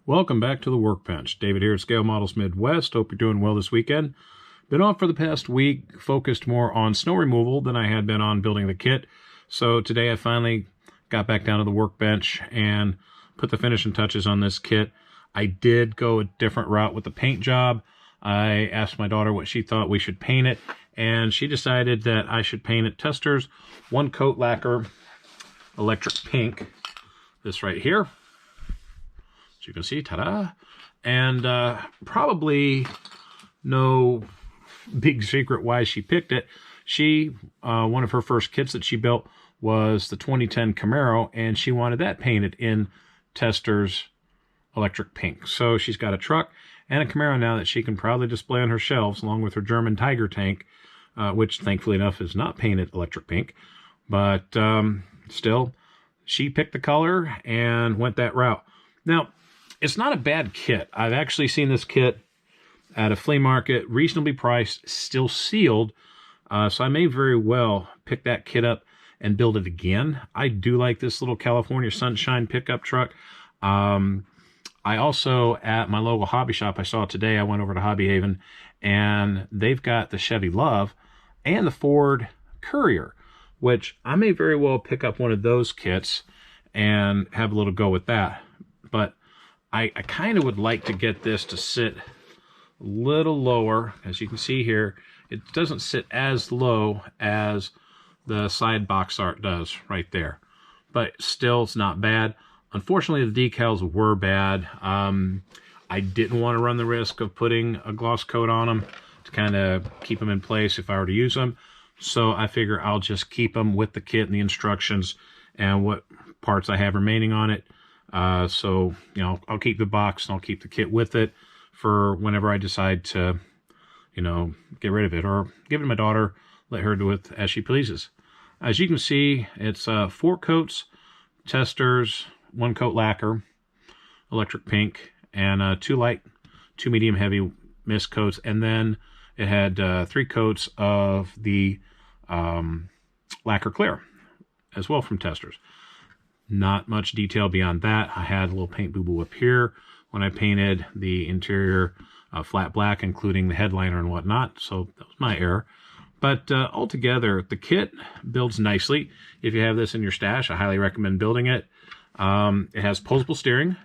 Welcome back to the Workbench. David here at Scale Models Midwest. Hope you're doing well this weekend. Been off for the past week, focused more on snow removal than I had been on building the kit. So today I finally got back down to the workbench and put the finishing touches on this kit. I did go a different route with the paint job. I asked my daughter what she thought we should paint it, and she decided that I should paint it Testors one coat lacquer electric pink. This right here. As you can see, ta-da! And probably no big secret why she picked it. One of her first kits that she built was the 2010 Camaro, and she wanted that painted in Testors electric pink. So she's got a truck and a Camaro now that she can proudly display on her shelves, along with her German Tiger tank, which thankfully enough is not painted electric pink. But still, she picked the color and went that route. Now, it's not a bad kit. I've actually seen this kit at a flea market, reasonably priced, still sealed. So I may very well pick that kit up and build it again. I do like this little California Sunshine pickup truck. I also, at my local hobby shop, I saw it today, I went over to Hobby Haven, and they've got the Chevy Love and the Ford Courier, which I may very well pick up one of those kits and have a little go with that. But I kind of would like to get this to sit a little lower. As you can see here, it doesn't sit as low as the side box art does right there. But still, it's not bad. Unfortunately, the decals were bad. I didn't want to run the risk of putting a gloss coat on them to kind of keep them in place if I were to use them. So I figure I'll just keep them with the kit and the instructions and what parts I have remaining on it. So, you know, I'll keep the box and I'll keep the kit with it for whenever I decide to, you know, get rid of it or give it to my daughter, let her do it as she pleases. As you can see, it's 4 coats, Testors, 1 coat lacquer, electric pink, and 2 light, 2 medium heavy mist coats. And then it had 3 coats of the lacquer clear as well from Testors. Not much detail beyond that. I had a little paint boo-boo up here when I painted the interior flat black, including the headliner and whatnot. So that was my error. But altogether, the kit builds nicely. If you have this in your stash, I highly recommend building it. It has posable steering.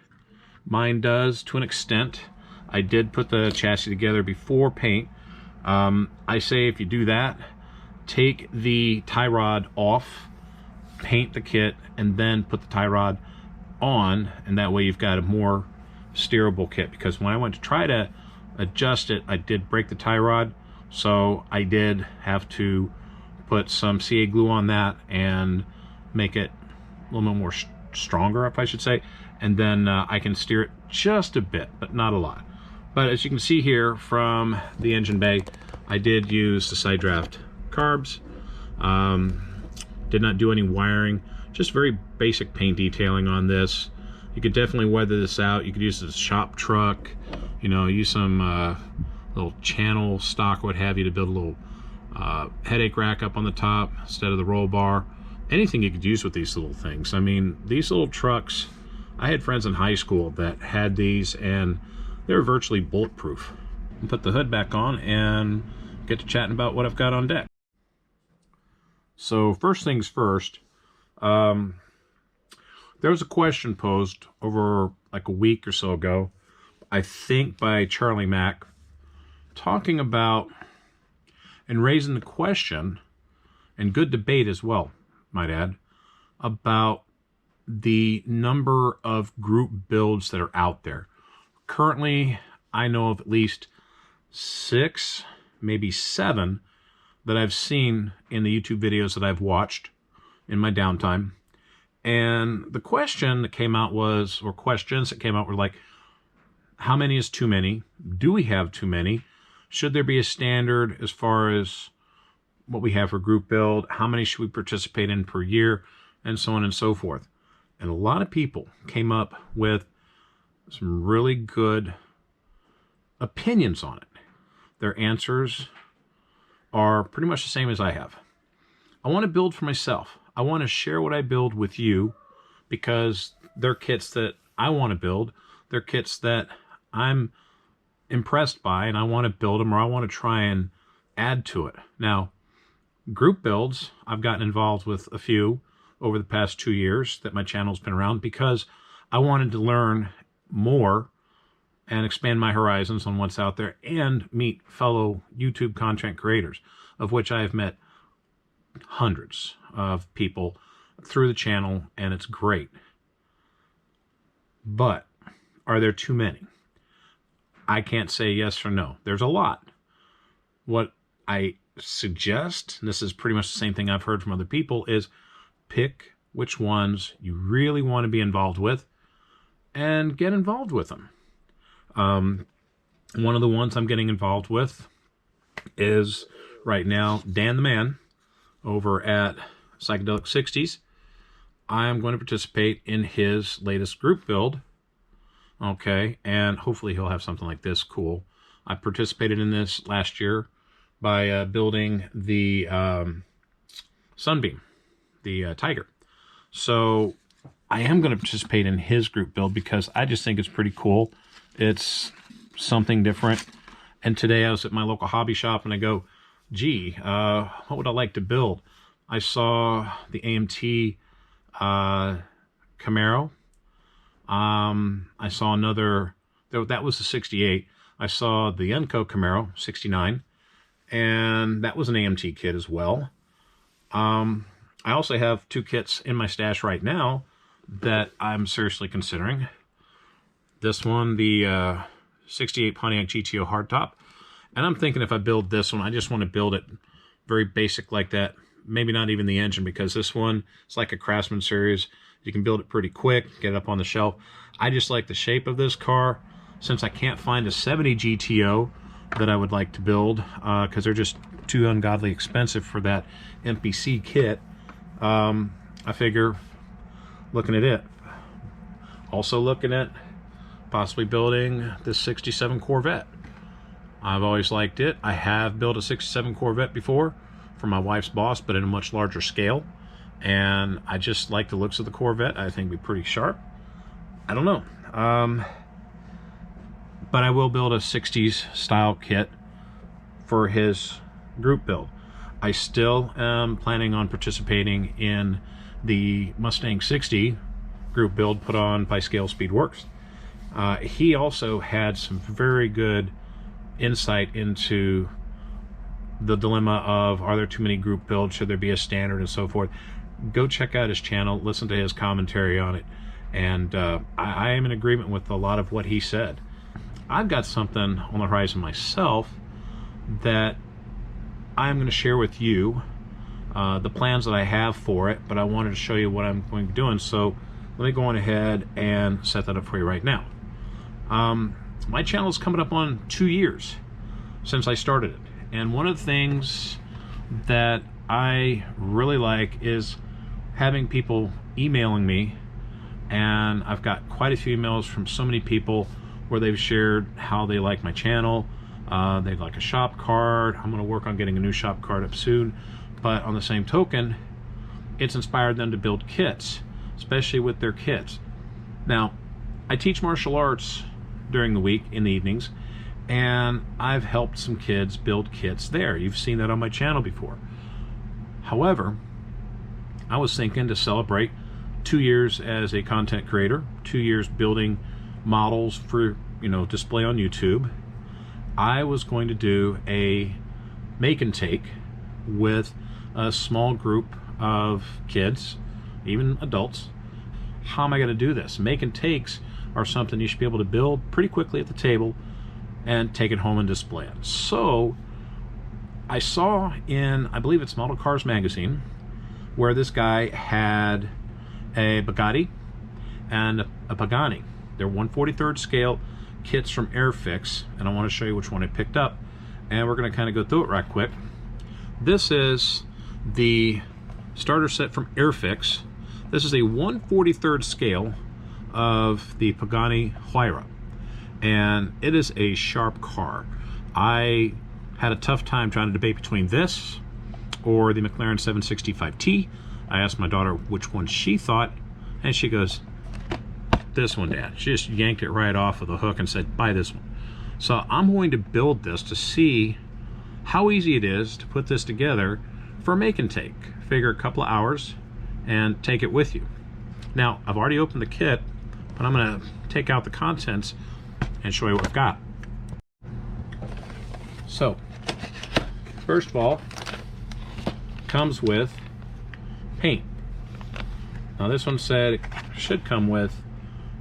Mine does to an extent. I did put the chassis together before paint. I say if you do that, take the tie rod off, paint the kit, and then put the tie rod on, and that way you've got a more steerable kit. Because when I went to try to adjust it, I did break the tie rod, so I did have to put some CA glue on that and make it a little bit more stronger, if I should say, and then I can steer it just a bit, but not a lot. But as you can see here from the engine bay, I did use the side draft carbs. Did not do any wiring, just very basic paint detailing on this. You could definitely weather this out. You could use this shop truck, you know, use some little channel stock, what have you, to build a little headache rack up on the top instead of the roll bar. Anything you could use with these little things. I mean, these little trucks, I had friends in high school that had these, and they were virtually bulletproof. I'll put the hood back on and get to chatting about what I've got on deck. So first things first, there was a question posed over like a week or so ago, I think by Charlie Mack, talking about and raising the question, and good debate as well, might add, about the number of group builds that are out there. Currently, I know of at least 6, maybe 7 that I've seen in the YouTube videos that I've watched in my downtime. And the question that came out was, or questions that came out were like, how many is too many? Do we have too many? Should there be a standard as far as what we have for group build? How many should we participate in per year? And so on and so forth. And a lot of people came up with some really good opinions on it. Their answers are pretty much the same as I have. I want to build for myself. I want to share what I build with you because they're kits that I want to build they're kits that I'm impressed by and I want to build them, or I want to try and add to it. Now, group builds, I've gotten involved with a few over the past 2 years that my channel's been around, because I wanted to learn more and expand my horizons on what's out there and meet fellow YouTube content creators, of which I have met hundreds of people through the channel, and it's great. But are there too many? I can't say yes or no. There's a lot. What I suggest, and this is pretty much the same thing I've heard from other people, is pick which ones you really want to be involved with and get involved with them. One of the ones I'm getting involved with is right now Dan the Man over at Psychedelic 60s. I am going to participate in his latest group build. Okay, and hopefully he'll have something like this cool. I participated in this last year by building the Sunbeam, the Tiger. So I am going to participate in his group build because I just think it's pretty cool. It's something different. And today I was at my local hobby shop and I go, gee, what would I like to build? I saw the AMT Camaro. I saw another, that was the 68. I saw the Yenko Camaro, 69. And that was an AMT kit as well. I also have 2 kits in my stash right now that I'm seriously considering. This one, the 68 Pontiac GTO hardtop. And I'm thinking if I build this one, I just want to build it very basic like that. Maybe not even the engine, because this one, it's like a Craftsman series. You can build it pretty quick, get it up on the shelf. I just like the shape of this car. Since I can't find a 70 GTO that I would like to build, because they're just too ungodly expensive for that MPC kit, I figure looking at it. Also looking at possibly building this 67 Corvette. I've always liked it. I have built a 67 Corvette before for my wife's boss, but in a much larger scale. And I just like the looks of the Corvette. I think it'd be pretty sharp. I don't know. But I will build a 60s style kit for his group build. I still am planning on participating in the Mustang 60 group build put on by Scale Speed Works. He also had some very good insight into the dilemma of, are there too many group builds, should there be a standard, and so forth. Go check out his channel, listen to his commentary on it, and I am in agreement with a lot of what he said. I've got something on the horizon myself that I'm going to share with you, the plans that I have for it, but I wanted to show you what I'm going to be doing, so let me go on ahead and set that up for you right now. My channel is coming up on 2 years since I started it, and one of the things that I really like is having people emailing me, and I've got quite a few emails from so many people where they've shared how they like my channel. They'd like a shop card. I'm going to work on getting a new shop card up soon, but on the same token, it's inspired them to build kits, especially with their kids. Now, I teach martial arts during the week in the evenings, and I've helped some kids build kits there. You've seen that on my channel before. However, I was thinking to celebrate 2 years as a content creator, 2 years building models for, display on YouTube. I was going to do a make and take with a small group of kids, even adults. How am I going to do this? Make and takes are something you should be able to build pretty quickly at the table and take it home and display it. So I saw in, I believe it's Model Cars magazine, where this guy had a Bugatti and a Pagani. They're 1/43rd scale kits from Airfix, and I want to show you which one I picked up, and we're going to kind of go through it right quick. This is the starter set from Airfix. This is a 1/43rd scale of the Pagani Huayra, and it is a sharp car. I had a tough time trying to debate between this or the McLaren 765T. I asked my daughter which one she thought, and she goes, this one, Dad. She just yanked it right off of the hook and said, buy this one. So I'm going to build this to see how easy it is to put this together for a make and take. Figure a couple of hours and take it with you. Now, I've already opened the kit, but I'm gonna take out the contents and show you what I've got. So, first of all, comes with paint. Now this one said it should come with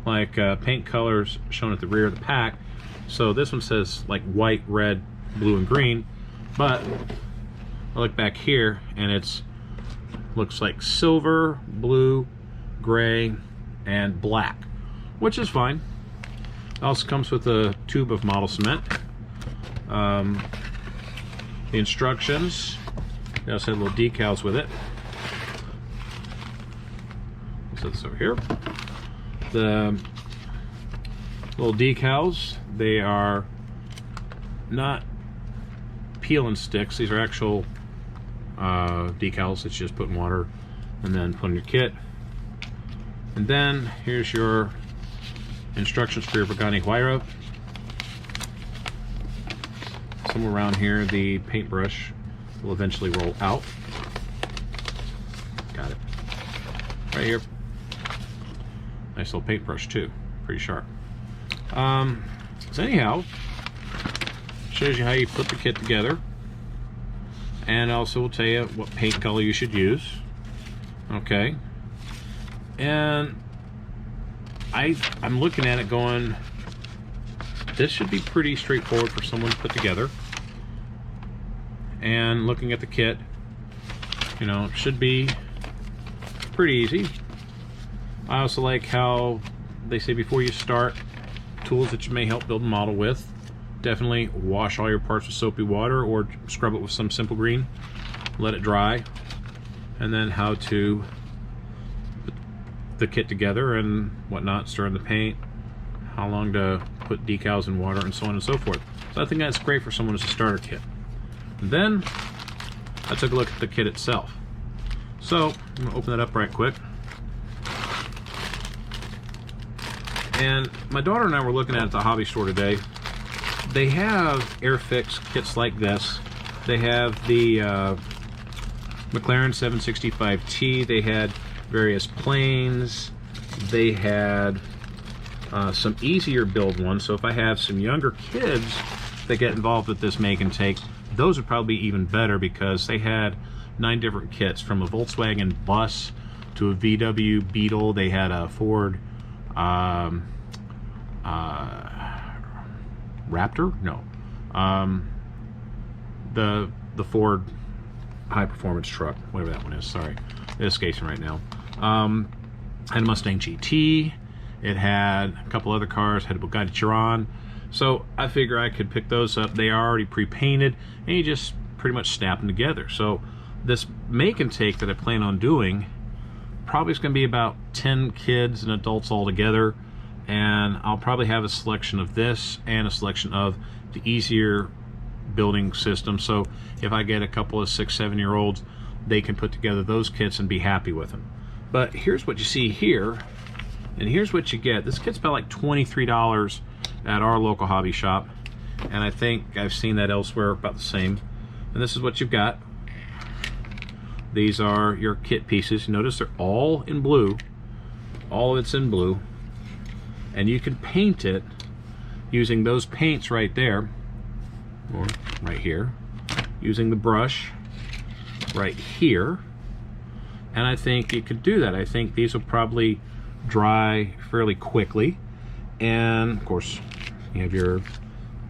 like paint colors shown at the rear of the pack. So this one says like white, red, blue, and green. But I look back here and it's looks like silver, blue, gray, and black, which is fine. It also comes with a tube of model cement. The instructions, they also had little decals with it. So this over here. The little decals, they are not peel and sticks. These are actual decals that you just put in water and then put in your kit. And then here's your instructions for your Pagani Huayra. Somewhere around here, the paintbrush will eventually roll out. Got it. Right here. Nice little paintbrush too. Pretty sharp. So anyhow, shows you how you put the kit together, and also will tell you what paint color you should use. Okay. And I'm looking at it going, this should be pretty straightforward for someone to put together. And looking at the kit, you know, it should be pretty easy. I also like how they say before you start, tools that you may help build a model with. Definitely wash all your parts with soapy water or scrub it with some simple green. Let it dry. And then how to put the kit together and whatnot, stir in the paint, how long to put decals in water, and so on and so forth. So I think that's great for someone as a starter kit. And then I took a look at the kit itself. So I'm gonna open that up right quick. And my daughter and I were looking at it at the hobby store today. They have Airfix kits like this. They have the McLaren 765T. They had various planes. They had some easier build ones. So if I have some younger kids that get involved with this make and take, those would probably be even better, because they had 9 different kits, from a Volkswagen bus to a VW Beetle. They had a Ford Raptor? No. The Ford high performance truck, whatever that one is, sorry. It escapes me right now. Had a Mustang GT. It had a couple other cars, had a Bugatti Chiron. So I figure I could pick those up. They are already pre-painted, and you just pretty much snap them together. So this make and take that I plan on doing probably is going to be about 10 kids and adults all together, and I'll probably have a selection of this and a selection of the easier building system. So if I get a couple of 6-7 year olds, they can put together those kits and be happy with them. But here's what you see here, and here's what you get. This kit's about like $23 at our local hobby shop, and I think I've seen that elsewhere about the same. And this is what you've got. These are your kit pieces. Notice they're all in blue. All of it's in blue. And you can paint it using those paints right there, or right here, using the brush right here. And I think you could do that. I think these will probably dry fairly quickly. And of course, you have your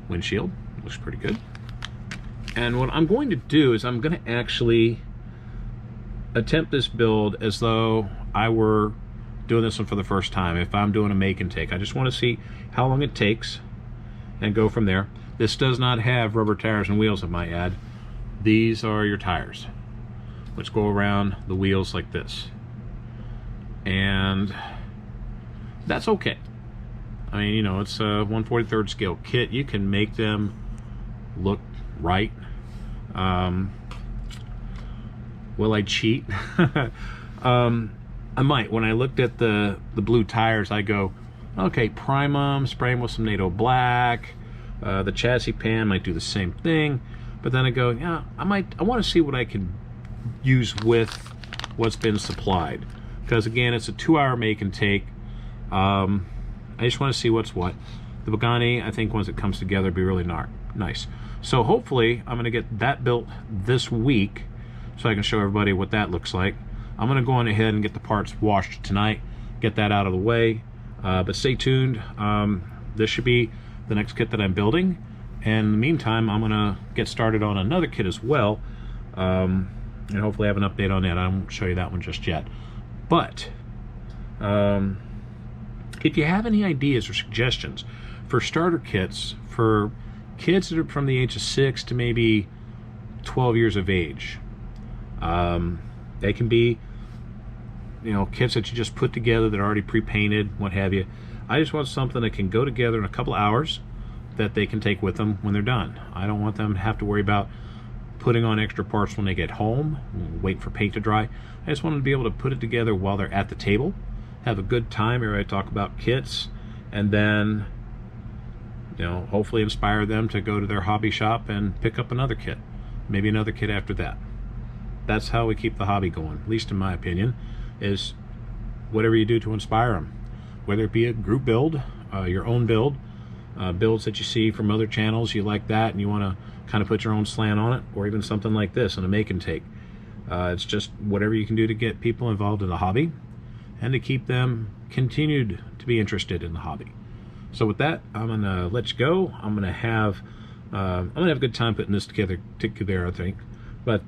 windshield. Looks pretty good. And what I'm going to do is I'm going to actually attempt this build as though I were doing this one for the first time. If I'm doing a make and take, I just want to see how long it takes and go from there. This does not have rubber tires and wheels, I might add. These are your tires, which go around the wheels like this. And that's okay. I mean, you know, it's a 1/43 scale kit. You can make them look right. Will I cheat? I might. When I looked at the blue tires, I go, Okay, prime them, spray them with some NATO Black. The chassis pan might do the same thing, but then I go, yeah, I want to see what I can use with what's been supplied, because again, it's a 2-hour make and take. I just want to see what's what. The Pagani, I think once it comes together, will be really nice. So hopefully I'm going to get that built this week so I can show everybody what that looks like. I'm going to go on ahead and get the parts washed tonight, get that out of the way. But stay tuned. This should be the next kit that I'm building. And in the meantime, I'm going to get started on another kit as well. And hopefully have an update on that. I won't show you that one just yet. But if you have any ideas or suggestions for starter kits for kids that are from the age of 6 to maybe 12 years of age, they can be, you know, kits that you just put together that are already pre-painted, what have you. I just want something that can go together in a couple hours that they can take with them when they're done. I don't want them to have to worry about putting on extra parts when they get home, wait for paint to dry. I just want them to be able to put it together while they're at the table, have a good time. Everybody talk about kits, and then, you know, hopefully inspire them to go to their hobby shop and pick up another kit, maybe another kit after that. That's how we keep the hobby going, at least in my opinion, is whatever you do to inspire them, whether it be a group build, your own build, builds that you see from other channels, you like that and you want to kind of put your own slant on it, or even something like this in a make and take. It's just whatever you can do to get people involved in the hobby and to keep them continued to be interested in the hobby. So with that, I'm gonna let you go. I'm gonna have a good time putting this together, I think. But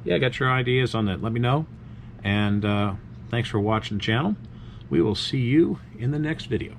yeah, got your ideas on that, let me know. And thanks for watching the channel. We will see you in the next video.